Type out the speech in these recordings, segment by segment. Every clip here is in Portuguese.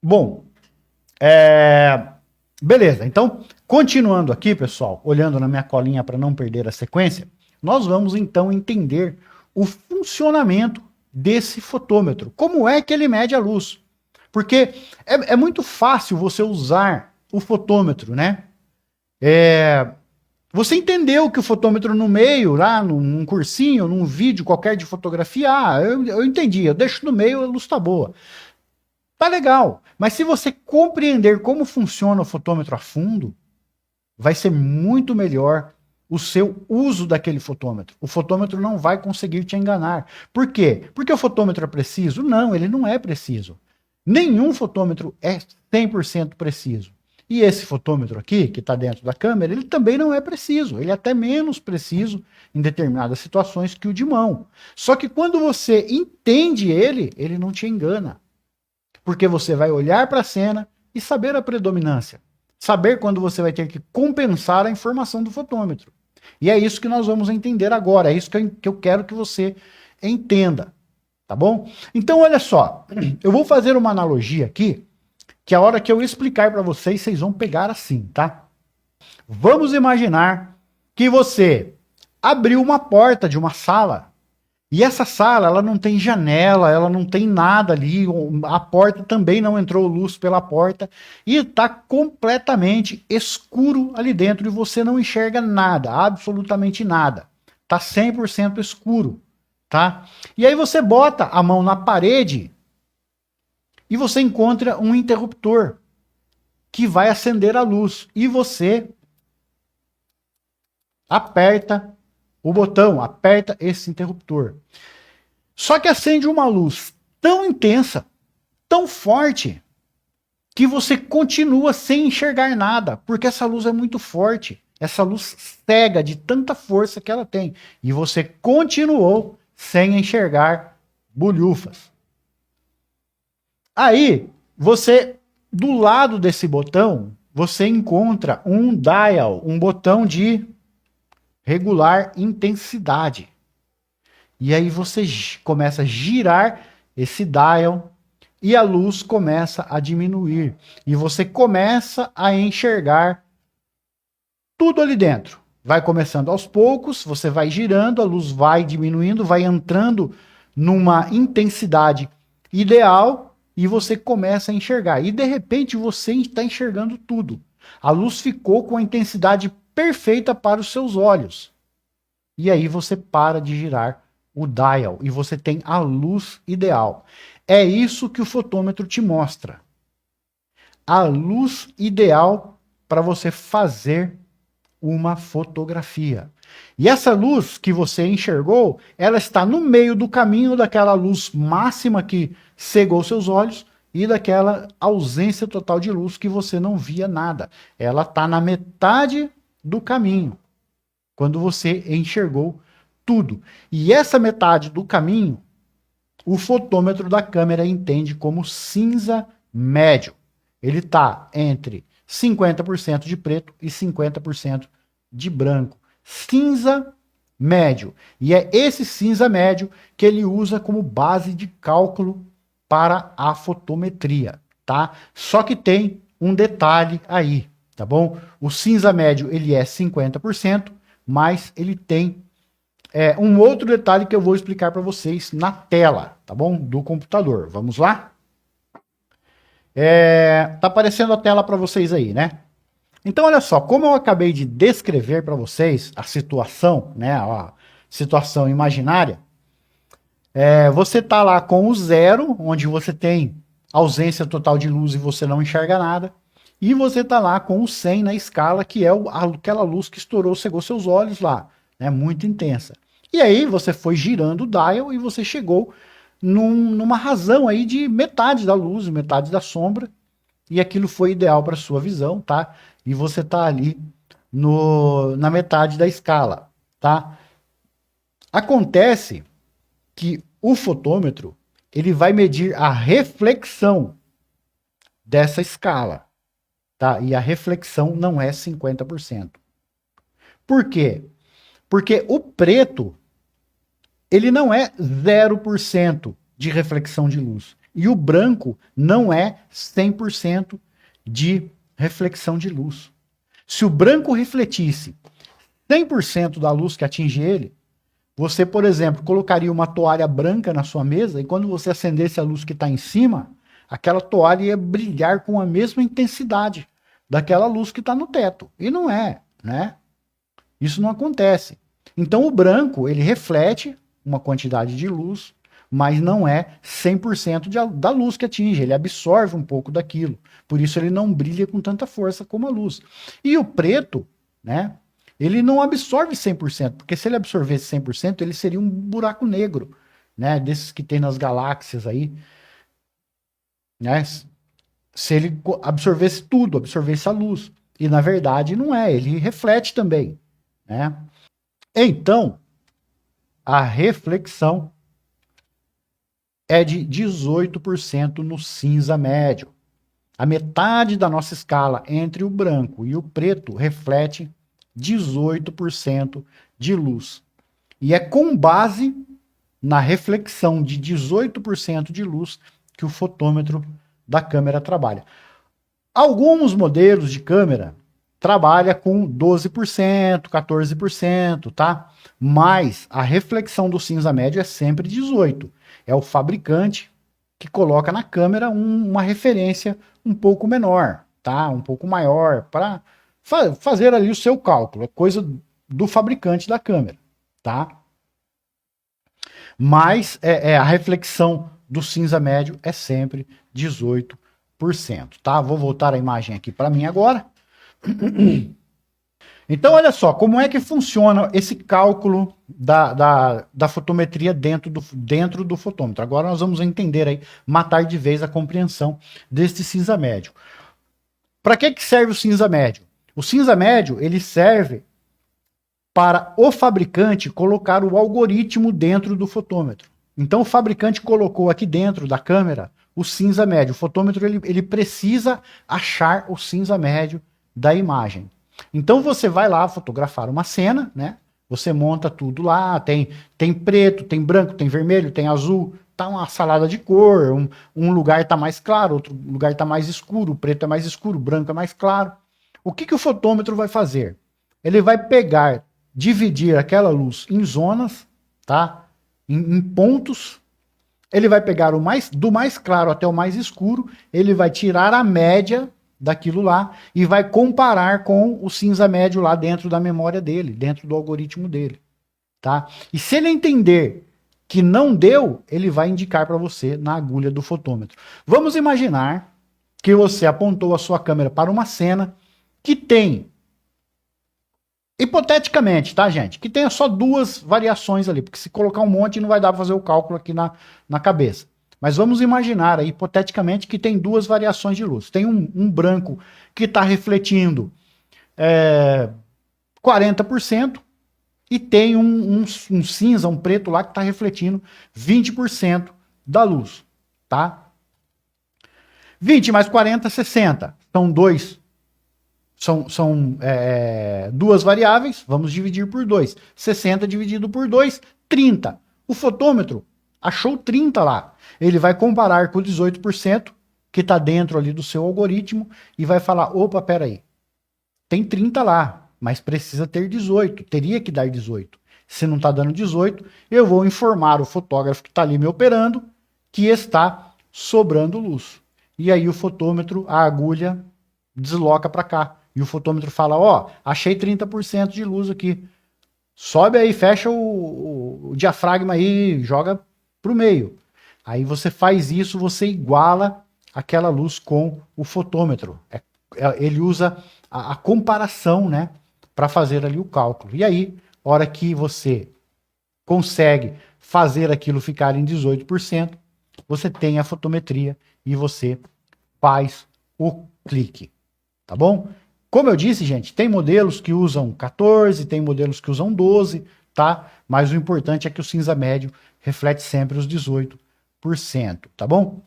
Bom, beleza. Então, continuando aqui, pessoal, olhando na minha colinha para não perder a sequência, nós vamos então entender o funcionamento desse fotômetro. Como é que ele mede a luz? Porque é muito fácil você usar o fotômetro, né? Você entendeu que o fotômetro no meio, lá num cursinho, num vídeo qualquer de fotografia, eu entendi, eu deixo no meio, a luz tá boa. Tá legal, mas se você compreender como funciona o fotômetro a fundo, vai ser muito melhor o seu uso daquele fotômetro. O fotômetro não vai conseguir te enganar. Por quê? Porque o fotômetro é preciso? Não, ele não é preciso. Nenhum fotômetro é 100% preciso. E esse fotômetro aqui, que está dentro da câmera, ele também não é preciso. Ele é até menos preciso em determinadas situações que o de mão. Só que quando você entende ele, ele não te engana. Porque você vai olhar para a cena e saber a predominância. Saber quando você vai ter que compensar a informação do fotômetro. E é isso que nós vamos entender agora. É isso que eu quero que você entenda. Tá bom? Então, olha só. Eu vou fazer uma analogia aqui, que a hora que eu explicar para vocês, vocês vão pegar assim, tá? Vamos imaginar que você abriu uma porta de uma sala e essa sala, ela não tem janela, ela não tem nada ali, a porta também não entrou luz pela porta e está completamente escuro ali dentro e você não enxerga nada, absolutamente nada. Está 100% escuro, tá? E aí você bota a mão na parede e você encontra um interruptor que vai acender a luz e você aperta o botão, aperta esse interruptor. Só que acende uma luz tão intensa, tão forte, que você continua sem enxergar nada, porque essa luz é muito forte. Essa luz cega de tanta força que ela tem. E você continuou sem enxergar bolhufas. Aí, você, do lado desse botão, você encontra um dial, um botão de regular intensidade. E aí você começa a girar esse dial e a luz começa a diminuir. E você começa a enxergar tudo ali dentro. Vai começando aos poucos, você vai girando, a luz vai diminuindo, vai entrando numa intensidade ideal e você começa a enxergar. E de repente você está enxergando tudo. A luz ficou com a intensidade perfeita para os seus olhos. E aí você para de girar o dial e você tem a luz ideal. É isso que o fotômetro te mostra. A luz ideal para você fazer uma fotografia. E essa luz que você enxergou, ela está no meio do caminho daquela luz máxima que cegou seus olhos e daquela ausência total de luz que você não via nada. Ela está na metade do caminho, quando você enxergou tudo. E essa metade do caminho, o fotômetro da câmera entende como cinza médio. Ele está entre 50% de preto e 50% de branco. Cinza médio. E é esse cinza médio que ele usa como base de cálculo para a fotometria, tá? Só que tem um detalhe aí, tá bom? O cinza médio, ele é 50%, mas ele tem um outro detalhe que eu vou explicar para vocês na tela, tá bom? Do computador. Vamos lá? Tá aparecendo a tela para vocês aí, né? Então, olha só, como eu acabei de descrever para vocês a situação, né? A situação imaginária, você tá lá com o 0, onde você tem ausência total de luz e você não enxerga nada. E você tá lá com o 100 na escala, que é aquela luz que estourou, cegou seus olhos lá, né? Muito intensa. E aí você foi girando o dial e você chegou numa razão aí de metade da luz, metade da sombra, e aquilo foi ideal para sua visão, tá? E você tá ali na metade da escala, tá? Acontece que o fotômetro, ele vai medir a reflexão dessa escala, tá? E a reflexão não é 50%. Por quê? Porque o preto, ele não é 0% de reflexão de luz. E o branco não é 100% de reflexão de luz. Se o branco refletisse 100% da luz que atinge ele, você, por exemplo, colocaria uma toalha branca na sua mesa e quando você acendesse a luz que está em cima, aquela toalha ia brilhar com a mesma intensidade daquela luz que está no teto. E não é, né? Isso não acontece. Então o branco, ele reflete uma quantidade de luz, mas não é 100% da luz que atinge, ele absorve um pouco daquilo. Por isso ele não brilha com tanta força como a luz. E o preto, né? Ele não absorve 100%, porque se ele absorvesse 100%, ele seria um buraco negro, né? Desses que tem nas galáxias aí, né? Se ele absorvesse tudo, absorvesse a luz. E na verdade não é, ele reflete também, né? Então, a reflexão é de 18% no cinza médio. A metade da nossa escala entre o branco e o preto reflete 18% de luz. E é com base na reflexão de 18% de luz que o fotômetro da câmera trabalha. Alguns modelos de câmera trabalham com 12%, 14%, tá? Mas a reflexão do cinza médio é sempre 18%. É o fabricante que coloca na câmera uma referência um pouco menor, tá? Um pouco maior, para fazer ali o seu cálculo. É coisa do fabricante da câmera, tá? Mas a reflexão do cinza médio é sempre 18%, tá? Vou voltar a imagem aqui para mim agora. Então, olha só, como é que funciona esse cálculo da fotometria dentro do fotômetro. Agora nós vamos entender aí, matar de vez a compreensão deste cinza médio. Para que serve o cinza médio? O cinza médio, ele serve para o fabricante colocar o algoritmo dentro do fotômetro. Então, o fabricante colocou aqui dentro da câmera o cinza médio. O fotômetro, ele precisa achar o cinza médio da imagem. Então você vai lá fotografar uma cena, né? Você monta tudo lá, tem preto, tem branco, tem vermelho, tem azul, tá uma salada de cor, um lugar tá mais claro, outro lugar tá mais escuro, o preto é mais escuro, o branco é mais claro. O que o fotômetro vai fazer? Ele vai pegar, dividir aquela luz em zonas, tá? Em pontos. Ele vai pegar do mais claro até o mais escuro, ele vai tirar a média daquilo lá e vai comparar com o cinza médio lá dentro da memória dele, dentro do algoritmo dele, tá? E se ele entender que não deu, ele vai indicar para você na agulha do fotômetro. Vamos imaginar que você apontou a sua câmera para uma cena que tem, hipoteticamente, tá, gente? Que tenha só duas variações ali, porque se colocar um monte não vai dar para fazer o cálculo aqui na cabeça. Mas vamos imaginar aí, hipoteticamente, que tem duas variações de luz. Tem um branco que está refletindo 40% e tem um cinza, um preto lá que está refletindo 20% da luz, tá? 20 mais 40, 60. São duas variáveis, vamos dividir por 2. 60 dividido por 2, 30. O fotômetro achou 30 lá. Ele vai comparar com o 18% que está dentro ali do seu algoritmo e vai falar, opa, peraí, tem 30 lá, mas precisa ter 18, teria que dar 18. Se não está dando 18, eu vou informar o fotógrafo que está ali me operando que está sobrando luz. E aí o fotômetro, a agulha, desloca para cá. E o fotômetro fala, ó, achei 30% de luz aqui. Sobe aí, fecha o diafragma aí, joga pro meio. Aí você faz isso, você iguala aquela luz com o fotômetro. Ele usa a comparação, né, para fazer ali o cálculo. E aí, hora que você consegue fazer aquilo ficar em 18%, você tem a fotometria e você faz o clique. Tá bom? Como eu disse, gente, tem modelos que usam 14, tem modelos que usam 12, tá? Mas o importante é que o cinza médio reflete sempre os 18%, tá bom?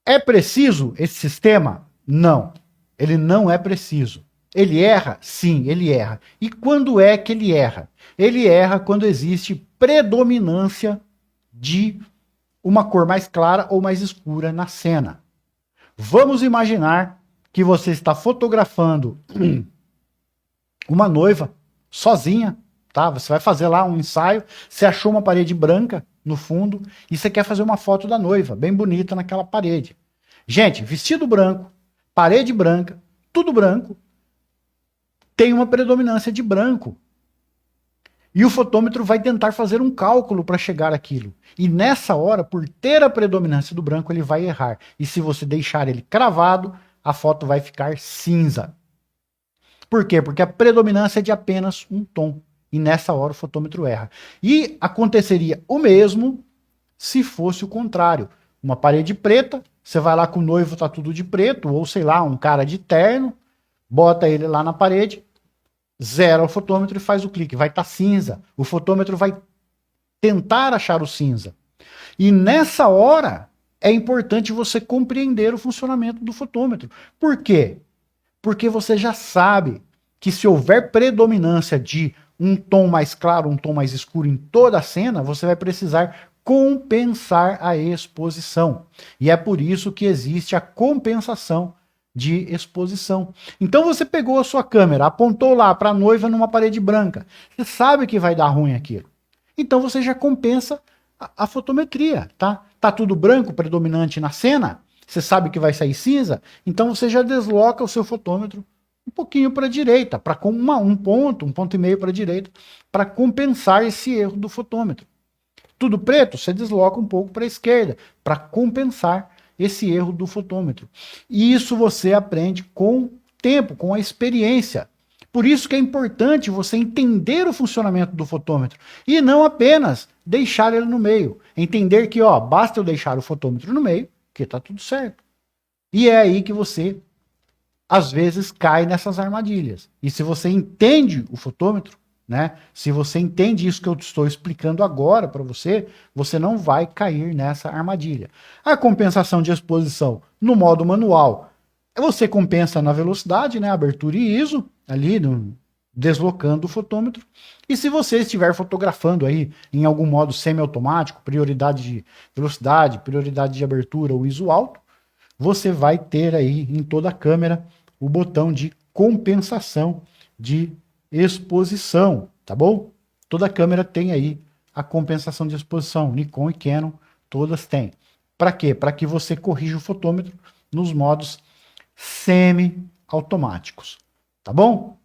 É preciso esse sistema? Não. Ele não é preciso. Ele erra? Sim, ele erra. E quando é que ele erra? Ele erra quando existe predominância de uma cor mais clara ou mais escura na cena. Vamos imaginar que você está fotografando uma noiva sozinha, tá? Você vai fazer lá um ensaio, você achou uma parede branca no fundo e você quer fazer uma foto da noiva, bem bonita naquela parede. Gente, vestido branco, parede branca, tudo branco, tem uma predominância de branco. E o fotômetro vai tentar fazer um cálculo para chegar àquilo. E nessa hora, por ter a predominância do branco, ele vai errar. E se você deixar ele cravado, a foto vai ficar cinza. Por quê? Porque a predominância é de apenas um tom. E nessa hora o fotômetro erra. E aconteceria o mesmo se fosse o contrário. Uma parede preta, você vai lá com o noivo, tá tudo de preto, ou sei lá, um cara de terno, bota ele lá na parede, zera o fotômetro e faz o clique. Vai estar cinza. O fotômetro vai tentar achar o cinza. E nessa hora é importante você compreender o funcionamento do fotômetro. Por quê? Porque você já sabe que se houver predominância de um tom mais claro, um tom mais escuro em toda a cena, você vai precisar compensar a exposição. E é por isso que existe a compensação de exposição. Então você pegou a sua câmera, apontou lá para a noiva numa parede branca. Você sabe que vai dar ruim aquilo. Então você já compensa a fotometria, tá? Tá tudo branco, predominante na cena, você sabe que vai sair cinza, então você já desloca o seu fotômetro um pouquinho para a direita, para um ponto e meio para a direita, para compensar esse erro do fotômetro. Tudo preto, você desloca um pouco para a esquerda, para compensar esse erro do fotômetro. E isso você aprende com o tempo, com a experiência. Por isso que é importante você entender o funcionamento do fotômetro e não apenas deixar ele no meio. Entender que, ó, basta eu deixar o fotômetro no meio, que tá tudo certo. E é aí que você, às vezes, cai nessas armadilhas. E se você entende o fotômetro, né? Se você entende isso que eu estou explicando agora para você, você não vai cair nessa armadilha. A compensação de exposição no modo manual, você compensa na velocidade, né? Abertura e ISO, ali deslocando o fotômetro. E se você estiver fotografando aí em algum modo semiautomático, prioridade de velocidade, prioridade de abertura ou ISO alto, você vai ter aí em toda a câmera o botão de compensação de exposição, tá bom? Toda câmera tem aí a compensação de exposição, Nikon e Canon, todas têm. Para quê? Para que você corrija o fotômetro nos modos semi-automáticos, tá bom?